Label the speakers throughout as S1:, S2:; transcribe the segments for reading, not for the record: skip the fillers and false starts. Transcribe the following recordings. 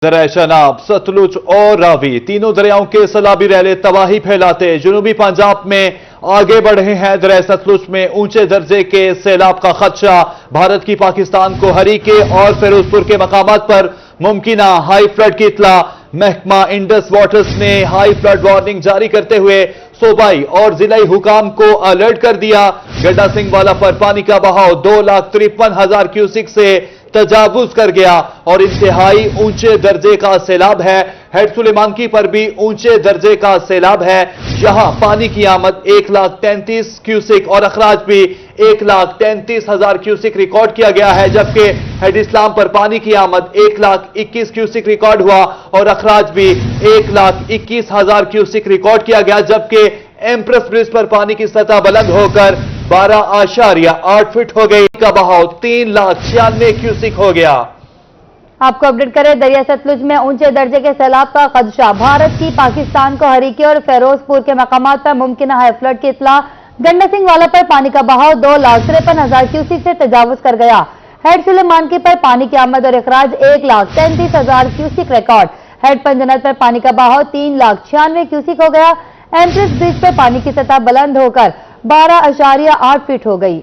S1: दरिया शनाब, सतलुज और रावी तीनों दरियाओं के सैलाबी रैले तबाही फैलाते जुनूबी पंजाब में आगे बढ़ रहे हैं। दरिया सतलुज में ऊंचे दर्जे के सैलाब का खदशा भारत की पाकिस्तान को हरीके और फिरोजपुर के मकामात पर मुमकिन हाई फ्लड की इतला। महकमा इंडस वाटर्स ने हाई फ्लड वार्निंग जारी करते हुए सूबाई और जिलाई हुकाम को अलर्ट कर दिया। गड्डा सिंह वाला पर पानी का बहाव 2,53,000 क्यूसिक से तजावुज कर गया और इंतहाई ऊंचे दर्जे का सैलाब है। हेड सुलेमानकी पर भी ऊंचे दर्जे का सैलाब है, जहां पानी की आमद 1,33,000 क्यूसिक और अखराज भी 1,33,000 क्यूसिक रिकॉर्ड किया गया है, जबकि हेड इस्लाम पर पानी की आमद 1,21,000 क्यूसिक रिकॉर्ड हुआ और अखराज भी 1,21,000 क्यूसिक रिकॉर्ड किया गया, जबकि एम्प्रेस ब्रिज पर पानी की सतह बुलंद होकर 12.8 फीट हो गई। का बहाव 3,96,000 क्यूसिक हो गया।
S2: आपको अपडेट करें, दरिया सतलुज में ऊंचे दर्जे के सैलाब का खदशा भारत की पाकिस्तान को हरीके और फिरोजपुर के मकामात पर मुमकिन हाई फ्लड की इतला। गंडा सिंह वाला पर पानी का बहाव 2,53,000 क्यूसिक से तजावुज कर गया। हेड सुलेमानकी पर पानी की आमद और अखराज 1,33,000 क्यूसिक रिकॉर्ड। हेड पंजनत पर पानी का बहाव 3,96,000 क्यूसिक हो गया। एम्प्रेस ब्रिज पर पानी की सतह बुलंद होकर 12.8 फीट हो गई।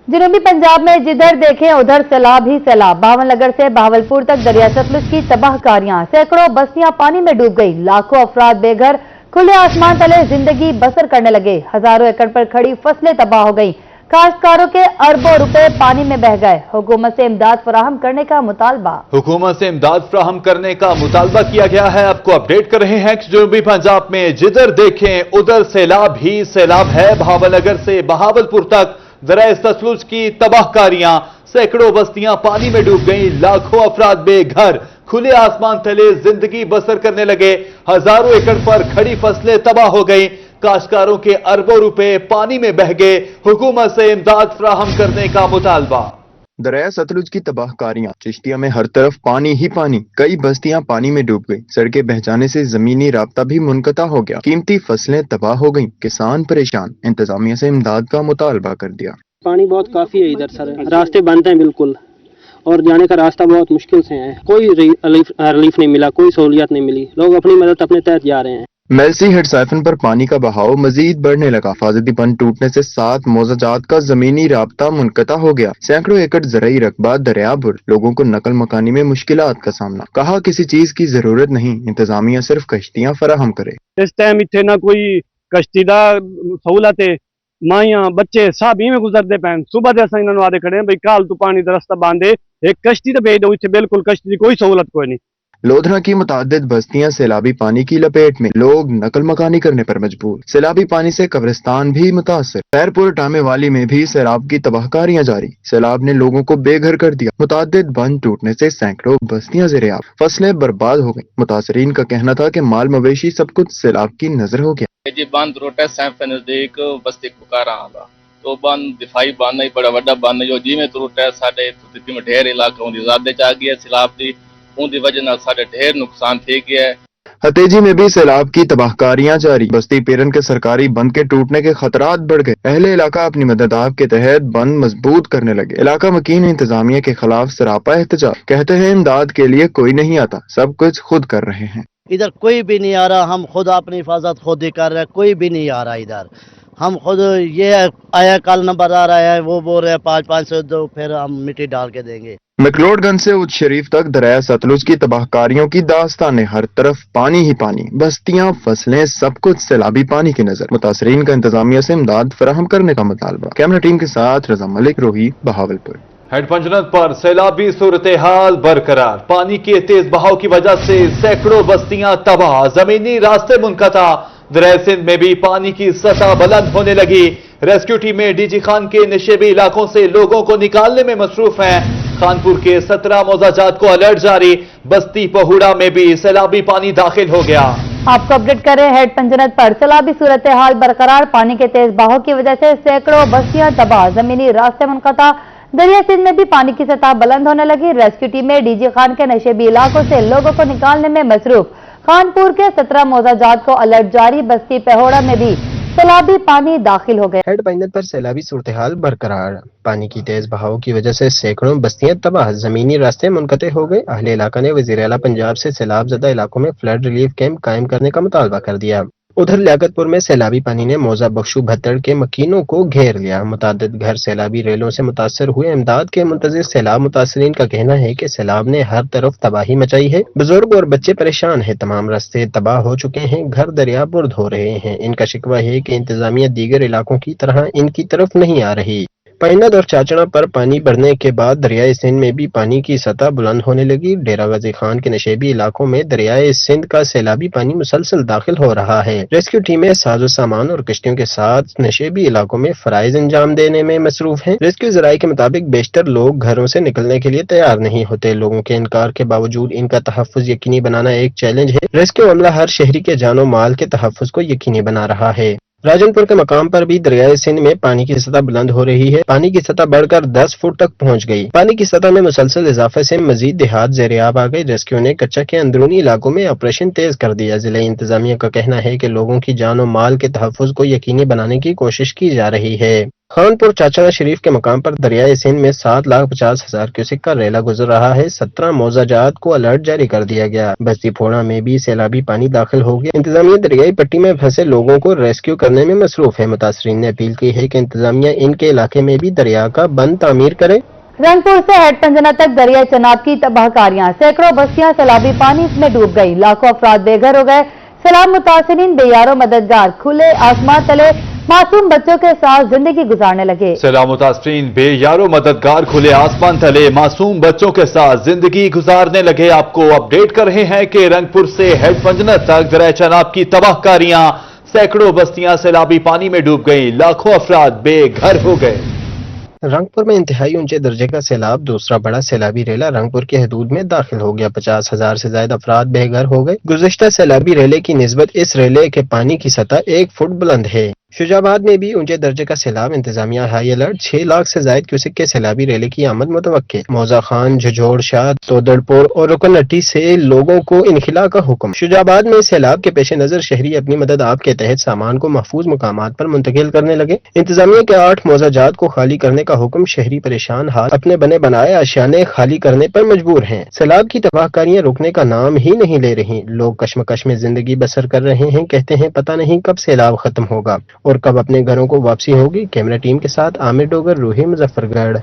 S2: जनूबी पंजाब में जिधर देखें उधर सैलाब ही सैलाब। भावनगर से बहावलपुर तक दरिया सतलुज की तबाहकारियां, सैकड़ों बस्तियां पानी में डूब गई। लाखों अफराद बेघर खुले आसमान तले जिंदगी बसर करने लगे। हजारों एकड़ पर खड़ी फसलें तबाह हो गई। काश्तकारों के अरबों रुपए पानी में बह गए। हुकूमत से इमदाद फराहम करने का मुतालबा।
S1: हुकूमत से इमदाद फराहम करने का मुतालबा किया गया है। आपको अपडेट कर रहे हैं कि जनूबी पंजाब में जिधर देखें उधर सैलाब ही सैलाब है। भावनगर से बहावलपुर तक दरिया सतलुज की तबाहकारियां, सैकड़ों बस्तियां पानी में डूब गईं। लाखों अफराद बेघर खुले आसमान तले जिंदगी बसर करने लगे। हजारों एकड़ पर खड़ी फसलें तबाह हो गईं। काश्तकारों के अरबों रुपए पानी में बह गए। हुकूमत से इमदाद फराहम करने का मुतालबा।
S3: दरिया सतलुज की तबाहकारियां, चिश्तिया में हर तरफ पानी ही पानी। कई बस्तियां पानी में डूब गई। सड़कें बह जाने से जमीनी राब्ता भी मुनक़ता हो गया। कीमती फसलें तबाह हो गईं। किसान परेशान। इंतजामिया से इमदाद का मुतालबा कर दिया।
S4: पानी बहुत काफी है इधर सर, रास्ते बंद हैं बिल्कुल और जाने का रास्ता बहुत मुश्किल से है। कोई रिलीफ नहीं मिला, कोई सहूलियत नहीं मिली। लोग अपनी मदद अपने तहत जा रहे हैं।
S3: मेलसी हेड साइफन पर पानी का बहाव मजीद बढ़ने लगा। हिफाजती बंद टूटने से 7 मौजाजात का जमीनी राब्ता मुनक़ता हो गया। सैकड़ों एकड़ ज़राई रकबा दरिया बुर। लोगों को नकल मकानी में मुश्किलात का सामना। कहा किसी चीज की जरूरत नहीं, इंतजामिया सिर्फ कश्तियां फराहम करे।
S5: इस टाइम इतने ना कोई कश्ती दा सहूलत है। माइया बच्चे सब इवें गुजरते पैन। सुबह से असा इन्होंने आदे खड़े भाई काल तू पानी का रस्ता बांधे, एक कश्ती तो भेज दो। इतने बिल्कुल कश्ती की कोई सहूलत कोई नहीं।
S3: लोधरा की मुतादिद बस्तियां सैलाबी पानी की लपेट में। लोग नकल मकानी करने पर मजबूर। सैलाबी पानी से कब्रिस्तान भी मुतासर। खैरपुर टामे वाली में भी सैलाब की तबाहकारियां जारी। सैलाब ने लोगों को बेघर कर दिया। मुतादिद बंद टूटने से सैकड़ों बस्तियां ज़ेरे-आब। फसलें बर्बाद हो गई। मुतासरीन का कहना था कि माल मवेशी सब कुछ सैलाब की नजर हो गया।
S6: जी बंद रोटा सैफ नजदीक बस्ती पुकारा आंदा तो बंद दिफाई बंद नहीं, बड़ा वड्डा बंद जो जिमें रोटा साडे में ढेर इलाकों की ज़्यादा चा गया सैलाब की। उनकी वजह नाल साडे ढेर नुकसान थी गया है।
S3: हतेजी में भी सैलाब की तबाहकारियां जारी। बस्ती पेरन के सरकारी बंद के टूटने के खतरात बढ़ गए। अहले इलाका अपनी मददाब के तहत बंद मजबूत करने लगे। इलाका मकीन इंतजामिया के खिलाफ सरापा एहतजाज। कहते हैं इमदाद के लिए कोई नहीं आता, सब कुछ खुद कर रहे हैं।
S7: इधर कोई भी नहीं आ रहा, हम खुद अपनी हिफाजत खुद ही कर रहे हैं। कोई भी नहीं आ रहा इधर। हम खुद ये आया कल नंबर आ रहा है, वो बोल रहे हैं 500 दो, फिर हम मिट्टी डाल के देंगे।
S3: मैक्लोडगंज से उच्च शरीफ तक दरिया सतलुज की तबाहकारियों की दास्तान। हर तरफ पानी ही पानी। बस्तियां, फसलें, सब कुछ सैलाबी पानी की नजर। मुतासरीन का इंतजामिया से इमदाद फराहम करने का मुतालबा। कैमरा टीम के साथ रजा मलिक, रोही, बहावलपुर।
S1: हेड पंजनत पर सैलाबी सूरत हाल बरकरार। पानी के तेज बहाव की वजह से सैकड़ों बस्तियां तबाह, जमीनी रास्ते मुनक़ता। दरिया सिंध में भी पानी की सतह बुलंद होने लगी। रेस्क्यू टीमें डीजी खान के निशेबी इलाकों से लोगों को निकालने में मसरूफ हैं। खानपुर के 17 मौजाजात को अलर्ट जारी। बस्ती पहुड़ा में भी सैलाबी पानी दाखिल हो गया।
S2: आपको अपडेट करें, हेड पंजनत पर सैलाबी सूरत हाल बरकरार। पानी के तेज बहाव की वजह से सैकड़ों बस्तियां तबाह, जमीनी रास्ते मुनक़ता। दरिया सिंध में भी पानी की सतह बुलंद होने लगी। रेस्क्यू टीमें डीजी खान के नशेबी इलाकों से लोगों को निकालने में मसरूफ। खानपुर के 17 मौजाजात को अलर्ट जारी। बस्ती पहोड़ा में भी सैलाबी पानी दाखिल हो गया।
S8: हेड बाइंदर पर सैलाबी सूरत-ए-हाल बरकरार। पानी की तेज बहाव की वजह से सैकड़ों बस्तियां तबाह, जमीनी रास्ते मुनक़ते हो गए। अहले इलाका ने वज़ीर आला पंजाब से सैलाब ज़दा इलाकों में फ्लड रिलीफ कैंप कायम करने का मुतालबा कर दिया। उधर लियाकतपुर में सैलाबी पानी ने मौजा बख्शू भत्तड़ के मकीनों को घेर लिया। मुतादिद घर सैलाबी रेलों से मुतासर हुए। इमदाद के मुंतज़िर सैलाब मुतासरीन का कहना है कि सैलाब ने हर तरफ तबाही मचाई है। बुजुर्ग और बच्चे परेशान हैं। तमाम रास्ते तबाह हो चुके हैं। घर दरिया बुर्द हो रहे हैं। इनका शिकवा है कि इंतजामिया दीगर इलाकों की तरह इनकी तरफ नहीं आ रही। पैनद और चाचड़ा पर पानी बढ़ने के बाद दरियाए सिंध में भी पानी की सतह बुलंद होने लगी। डेरा गाजी खान के नशेबी इलाकों में दरियाए सिंध का सैलाबी पानी मुसलसल दाखिल हो रहा है। रेस्क्यू टीमें साजो सामान और कश्तियों के साथ नशेबी इलाकों में फराइज अंजाम देने में मसरूफ हैं। रेस्क्यू जराये के मुताबिक बेशतर लोग घरों से निकलने के लिए तैयार नहीं होते। लोगों के इनकार के बावजूद इनका तहफ्फुज यकीनी बनाना एक चैलेंज है। रेस्क्यू अमला हर शहरी के जानो माल के तहफ्फुज को यकीनी बना रहा है। राजनपुर के मकाम पर भी दरियाए सिंध में पानी की सतह बुलंद हो रही है। पानी की सतह बढ़कर 10 फुट तक पहुंच गई। पानी की सतह में मुसलसल इजाफे से मजीद देहात ज़ेर-ए-आब आ गए। रेस्क्यू ने कच्चा के अंदरूनी इलाकों में ऑपरेशन तेज कर दिया। जिला इंतजामिया का कहना है कि लोगों की जान और माल के तहफ्फुज को यकीनी बनाने की कोशिश की जा रही है। खानपुर चाचड़ा शरीफ के मकाम पर दरियाए सिंध में 7,50,000 क्यूसेक का रेला गुजर रहा है। 17 मौजाजात को अलर्ट जारी कर दिया गया। बस्ती फोड़ा में भी सैलाबी पानी दाखिल हो गया। इंतजामिया दरियाई पट्टी में फंसे लोगों को रेस्क्यू करने में मसरूफ है। मुतासरीन ने अपील की है कि इंतजामिया इनके इलाके में भी दरिया का बंद तामीर करे।
S2: रंगपुर से हेड पंजना तक दरिया चनाब की तबाहकारियां, सैकड़ों बस्तियां सैलाबी पानी में डूब गई। लाखों अफराद बेघर हो गए। सैलाब मुतासरीन बेयारो मददगार खुले आसमान तले मासूम बच्चों के साथ जिंदगी गुजारने लगे।
S1: सैलाब मुतासरीन बेयारो मददगार खुले आसमान तले मासूम बच्चों के साथ जिंदगी गुजारने लगे। आपको अपडेट कर रहे हैं कि रंगपुर से हेड पंजना तक दरिया चनाब की तबाहकारियां, सैकड़ों बस्तियां सैलाबी पानी में डूब गई। लाखों अफराद बेघर हो गए।
S8: रंगपुर में इंतहाई ऊंचे दर्जे का सैलाब, दूसरा बड़ा सैलाबी रेला रंगपुर के हदूद में दाखिल हो गया। 50,000 से ज्यादा अफराद बेघर हो गए। गुज़िश्ता सैलाबी रेले की निस्बत इस रेले के पानी की सतह 1 फुट बुलंद है। शुजाबाद में भी ऊंचे दर्जे का सैलाब, इंतजामिया हाई अलर्ट। 6 लाख से ज्यादा क्यूसेक के सैलाबी रेले की आमद मुतवक्के। मौजा खान, झझोड़ शाह, तोदड़पुर और रुकनट्टी से लोगों को इनखिला का हुक्म। शुजाबाद में सैलाब के पेश नजर शहरी अपनी मदद आप के तहत सामान को महफूज मुकामात पर मुंतकिल करने लगे। इंतजामिया के 8 मौजाजात को खाली करने का हुक्म। शहरी परेशान हाल अपने बने बनाए आशियाने खाली करने पर मजबूर हैं। सैलाब की तबाहकारियां रुकने का नाम ही नहीं ले रही। लोग कश्मकश में जिंदगी बसर कर रहे हैं। कहते हैं पता नहीं कब सैलाब खत्म होगा और कब अपने घरों को वापसी होगी। कैमरा टीम के साथ आमिर डोगर, रूही, मुजफ्फरगढ़।